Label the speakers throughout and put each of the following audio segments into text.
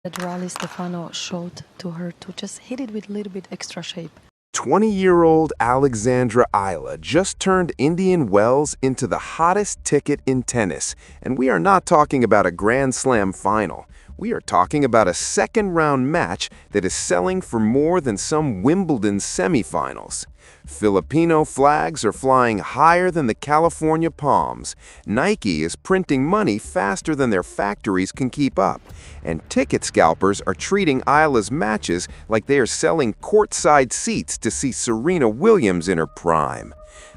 Speaker 1: that Raleigh Stefano showed to her to just hit it with a little bit extra shape.
Speaker 2: 20-year-old Alexandra Eala just turned Indian Wells into the hottest ticket in tennis, and we are not talking about a Grand Slam final. We are talking about a second-round match that is selling for more than some Wimbledon semifinals. Filipino flags are flying higher than the California palms. Nike is printing money faster than their factories can keep up. And ticket scalpers are treating Eala's matches like they are selling courtside seats to see Serena Williams in her prime.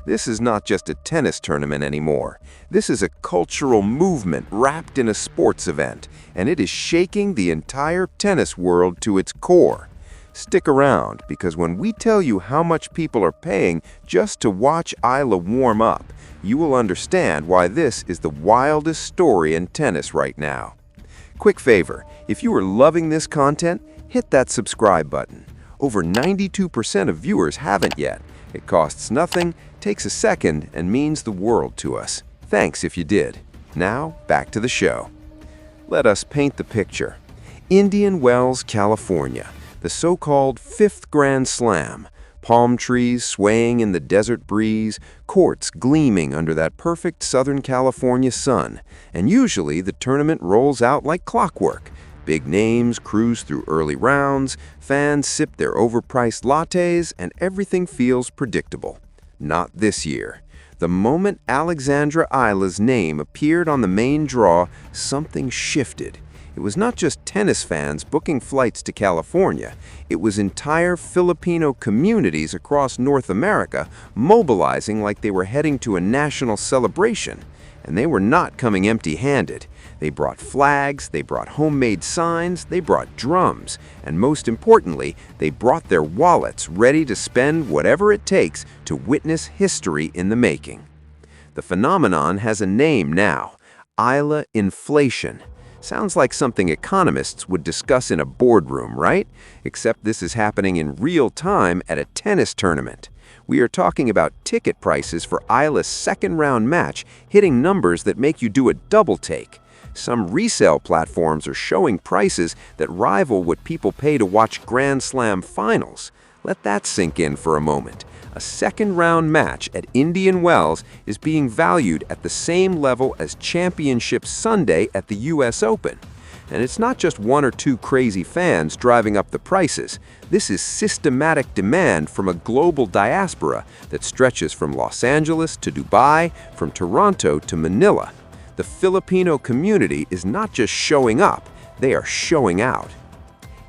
Speaker 2: This is not just a tennis tournament anymore. This is a cultural movement wrapped in a sports event, and it is shaking the entire tennis world to its core. Stick around, because when we tell you how much people are paying just to watch Eala warm up, you will understand why this is the wildest story in tennis right now. Quick favor, if you are loving this content, hit that subscribe button. Over 92% of viewers haven't yet. It costs nothing, takes a second, and means the world to us. Thanks if you did. Now, back to the show. Let us paint the picture. Indian Wells, California, the so-called fifth Grand Slam. Palm trees swaying in the desert breeze, courts gleaming under that perfect Southern California sun. And usually the tournament rolls out like clockwork. Big names cruise through early rounds, fans sip their overpriced lattes, and everything feels predictable. Not this year. The moment Alexandra Eala's name appeared on the main draw, something shifted. It was not just tennis fans booking flights to California. It was entire Filipino communities across North America mobilizing like they were heading to a national celebration. And they were not coming empty-handed. They brought flags, they brought homemade signs, they brought drums, and most importantly, they brought their wallets ready to spend whatever it takes to witness history in the making. The phenomenon has a name now: Eala inflation. Sounds like something economists would discuss in a boardroom, right? Except this is happening in real time at a tennis tournament. We are talking about ticket prices for Eala's second-round match hitting numbers that make you do a double take. Some resale platforms are showing prices that rival what people pay to watch Grand Slam finals. Let that sink in for a moment. A second-round match at Indian Wells is being valued at the same level as Championship Sunday at the US Open. And it's not just one or two crazy fans driving up the prices. This is systematic demand from a global diaspora that stretches from Los Angeles to Dubai, from Toronto to Manila. The Filipino community is not just showing up, they are showing out.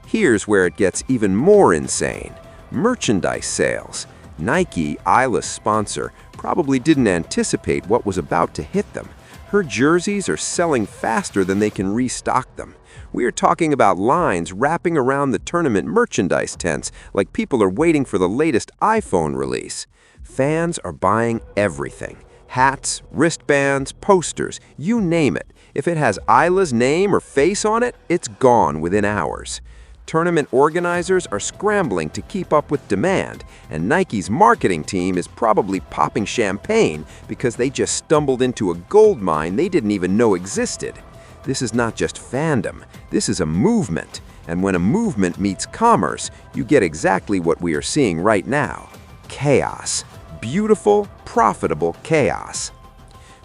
Speaker 2: Here's where it gets even more insane. Merchandise sales. Nike, Eala's sponsor, probably didn't anticipate what was about to hit them. Her jerseys are selling faster than they can restock them. We are talking about lines wrapping around the tournament merchandise tents like people are waiting for the latest iPhone release. Fans are buying everything. Hats, wristbands, posters, you name it. If it has Eala's name or face on it, it's gone within hours. Tournament organizers are scrambling to keep up with demand, and Nike's marketing team is probably popping champagne because they just stumbled into a gold mine they didn't even know existed. This is not just fandom, this is a movement. And when a movement meets commerce, you get exactly what we are seeing right now: chaos. Beautiful, profitable chaos.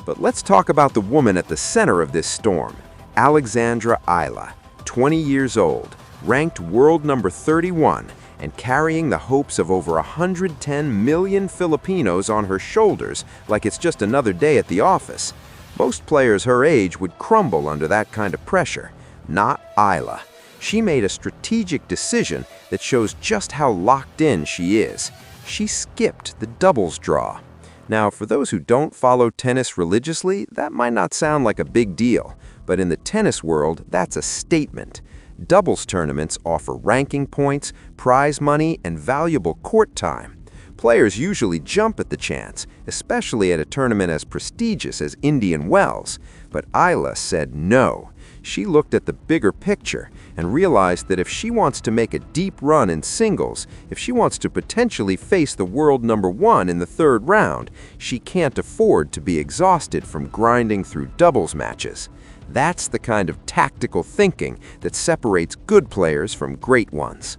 Speaker 2: But let's talk about the woman at the center of this storm, Alexandra Eala, 20 years old, ranked world number 31, and carrying the hopes of over 110 million Filipinos on her shoulders like it's just another day at the office. Most players her age would crumble under that kind of pressure. Not Eala. She made a strategic decision that shows just how locked in she is. She skipped the doubles draw. Now, for those who don't follow tennis religiously, that might not sound like a big deal, but in the tennis world, that's a statement. Doubles tournaments offer ranking points, prize money, and valuable court time. Players usually jump at the chance, especially at a tournament as prestigious as Indian Wells. But Eala said no. She looked at the bigger picture and realized that if she wants to make a deep run in singles, if she wants to potentially face the world number one in the third round, she can't afford to be exhausted from grinding through doubles matches. That's the kind of tactical thinking that separates good players from great ones.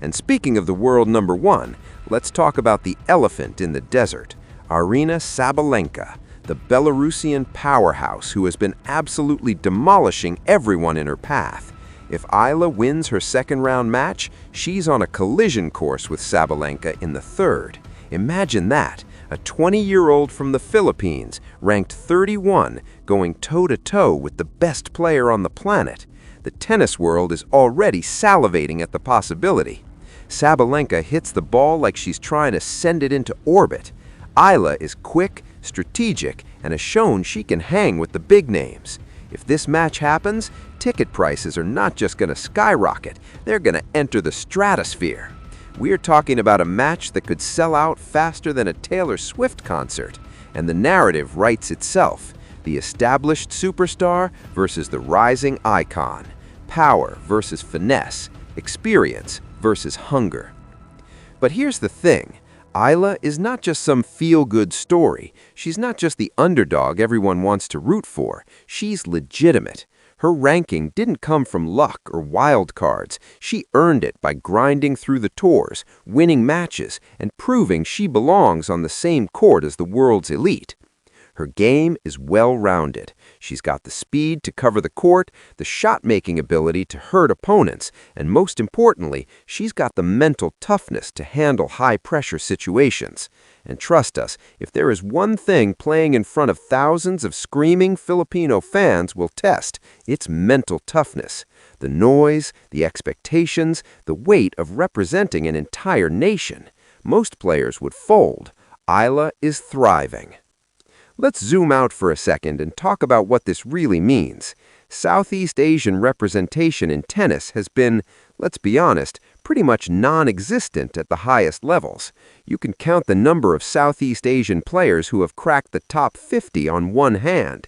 Speaker 2: And speaking of the world number one, let's talk about the elephant in the desert, Aryna Sabalenka, the Belarusian powerhouse who has been absolutely demolishing everyone in her path. If Eala wins her second-round match, she's on a collision course with Sabalenka in the third. Imagine that, a 20-year-old from the Philippines, ranked 31, going toe-to-toe with the best player on the planet. The tennis world is already salivating at the possibility. Sabalenka hits the ball like she's trying to send it into orbit. Eala is quick, strategic, and has shown she can hang with the big names. If this match happens, ticket prices are not just going to skyrocket, they're going to enter the stratosphere. We're talking about a match that could sell out faster than a Taylor Swift concert. And the narrative writes itself. The established superstar versus the rising icon. Power versus finesse. Experience versus hunger. But here's the thing. Eala is not just some feel-good story. She's not just the underdog everyone wants to root for. She's legitimate. Her ranking didn't come from luck or wild cards. She earned it by grinding through the tours, winning matches, and proving she belongs on the same court as the world's elite. Her game is well-rounded. She's got the speed to cover the court, the shot-making ability to hurt opponents, and most importantly, she's got the mental toughness to handle high-pressure situations. And trust us, if there is one thing playing in front of thousands of screaming Filipino fans will test, it's mental toughness. The noise, the expectations, the weight of representing an entire nation. Most players would fold. Eala is thriving. Let's zoom out for a second and talk about what this really means. Southeast Asian representation in tennis has been, let's be honest, pretty much non-existent at the highest levels. You can count the number of Southeast Asian players who have cracked the top 50 on one hand.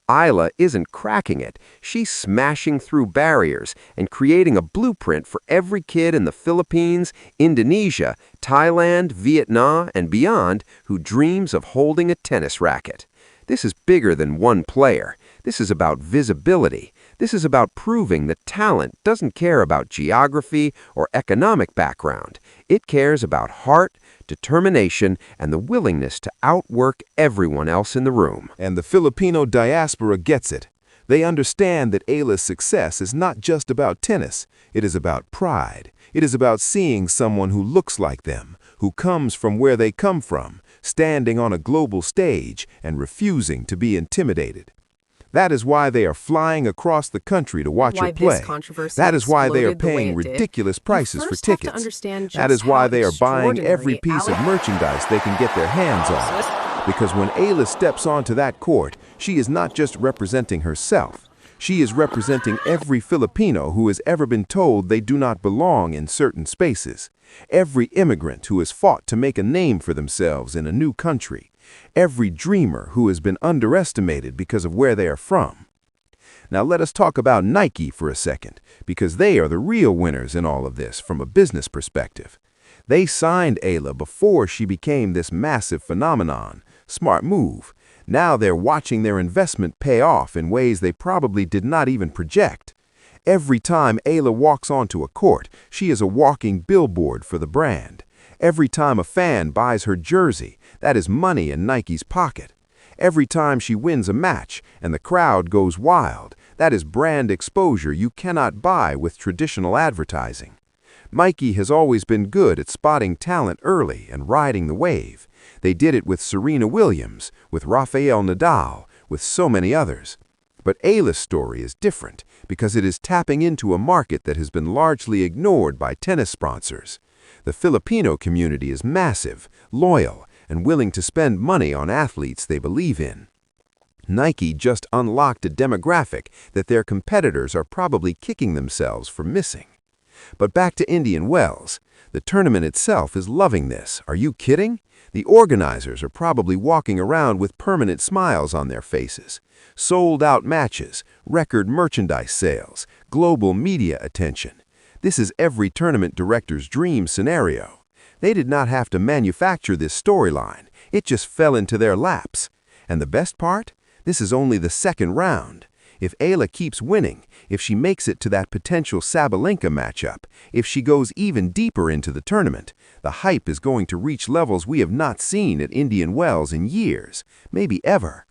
Speaker 2: Eala isn't cracking it. She's smashing through barriers and creating a blueprint for every kid in the Philippines, Indonesia, Thailand, Vietnam, and beyond who dreams of holding a tennis racket. This is bigger than one player. This is about visibility. This is about proving that talent doesn't care about geography or economic background. It cares about heart, determination, and the willingness to outwork everyone else in the room.
Speaker 3: And the Filipino diaspora gets it. They understand that Eala's success is not just about tennis. It is about pride. It is about seeing someone who looks like them, who comes from where they come from, standing on a global stage and refusing to be intimidated. That is why they are flying across the country to watch her play. That is why they are paying ridiculous prices for tickets. That is why they are buying every piece of merchandise they can get their hands on. Because when Eala steps onto that court, she is not just representing herself. She is representing every Filipino who has ever been told they do not belong in certain spaces. Every immigrant who has fought to make a name for themselves in a new country. Every dreamer who has been underestimated because of where they are from. Now let us talk about Nike for a second, because they are the real winners in all of this from a business perspective. They signed Eala before she became this massive phenomenon. Smart move. Now they're watching their investment pay off in ways they probably did not even project. Every time Eala walks onto a court, she is a walking billboard for the brand. Every time a fan buys her jersey, that is money in Nike's pocket. Every time she wins a match and the crowd goes wild, that is brand exposure you cannot buy with traditional advertising. Nike has always been good at spotting talent early and riding the wave. They did it with Serena Williams, with Rafael Nadal, with so many others. But Eala's story is different because it is tapping into a market that has been largely ignored by tennis sponsors. The Filipino community is massive, loyal, and willing to spend money on athletes they believe in. Nike just unlocked a demographic that their competitors are probably kicking themselves for missing. But back to Indian Wells. The tournament itself is loving this. Are you kidding? The organizers are probably walking around with permanent smiles on their faces. Sold-out matches, record merchandise sales, global media attention. This is every tournament director's dream scenario. They did not have to manufacture this storyline. It just fell into their laps. And the best part? This is only the second round. If Eala keeps winning, if she makes it to that potential Sabalenka matchup, if she goes even deeper into the tournament, the hype is going to reach levels we have not seen at Indian Wells in years, maybe ever.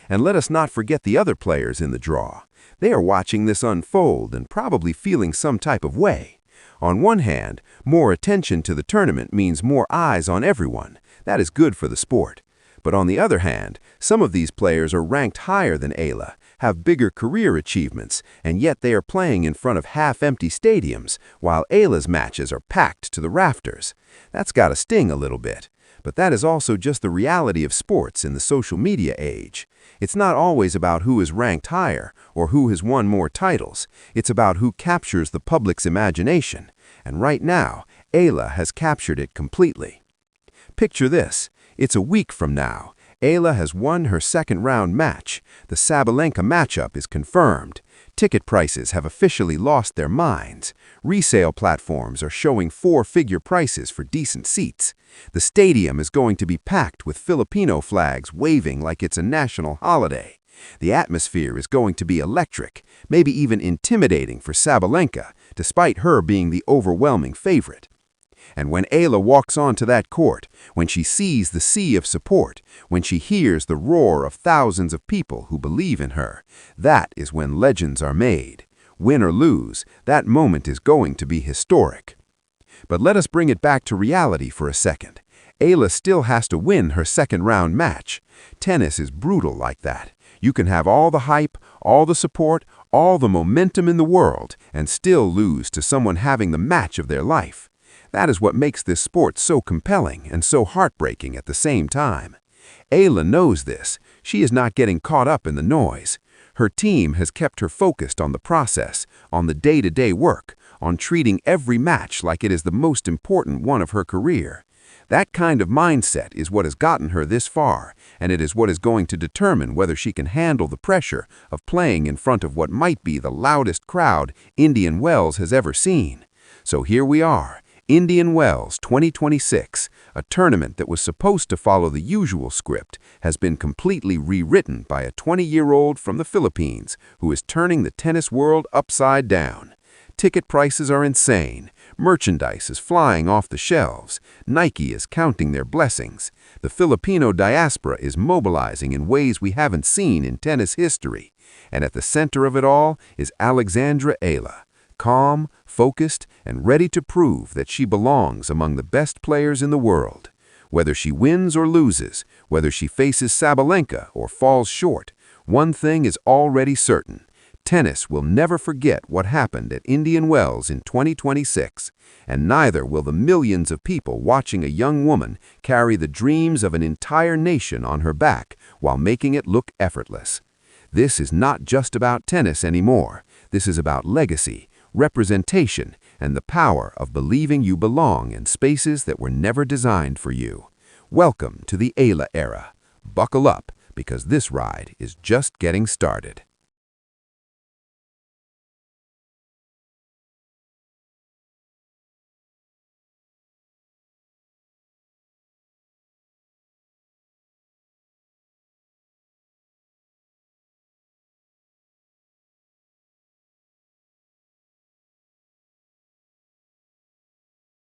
Speaker 3: And let us not forget the other players in the draw. They are watching this unfold and probably feeling some type of way. On one hand, more attention to the tournament means more eyes on everyone. That is good for the sport. But on the other hand, some of these players are ranked higher than Eala, have bigger career achievements, and yet they are playing in front of half-empty stadiums, while Eala's matches are packed to the rafters. That's got to sting a little bit. But that is also just the reality of sports in the social media age. It's not always about who is ranked higher or who has won more titles. It's about who captures the public's imagination. And right now, Eala has captured it completely. Picture this. It's a week from now. Eala has won her second-round match. The Sabalenka matchup is confirmed. Ticket prices have officially lost their minds. Resale platforms are showing four-figure prices for decent seats. The stadium is going to be packed with Filipino flags waving like it's a national holiday. The atmosphere is going to be electric, maybe even intimidating for Sabalenka, despite her being the overwhelming favorite. And when Eala walks onto that court, when she sees the sea of support, when she hears the roar of thousands of people who believe in her, that is when legends are made. Win or lose, that moment is going to be historic. But let us bring it back to reality for a second. Eala still has to win her second-round match. Tennis is brutal like that. You can have all the hype, all the support, all the momentum in the world, and still lose to someone having the match of their life. That is what makes this sport so compelling and so heartbreaking at the same time. Eala knows this. She is not getting caught up in the noise. Her team has kept her focused on the process, on the day-to-day work, on treating every match like it is the most important one of her career. That kind of mindset is what has gotten her this far, and it is what is going to determine whether she can handle the pressure of playing in front of what might be the loudest crowd Indian Wells has ever seen. So here we are. Indian Wells 2026, a tournament that was supposed to follow the usual script, has been completely rewritten by a 20-year-old from the Philippines who is turning the tennis world upside down. Ticket prices are insane. Merchandise is flying off the shelves. Nike is counting their blessings. The Filipino diaspora is mobilizing in ways we haven't seen in tennis history. And at the center of it all is Alexandra Eala. Calm, focused, and ready to prove that she belongs among the best players in the world. Whether she wins or loses, whether she faces Sabalenka or falls short, one thing is already certain. Tennis will never forget what happened at Indian Wells in 2026, and neither will the millions of people watching a young woman carry the dreams of an entire nation on her back while making it look effortless. This is not just about tennis anymore. This is about legacy, representation, and the power of believing you belong in spaces that were never designed for you. Welcome to the Eala era. Buckle up, because this ride is just getting started.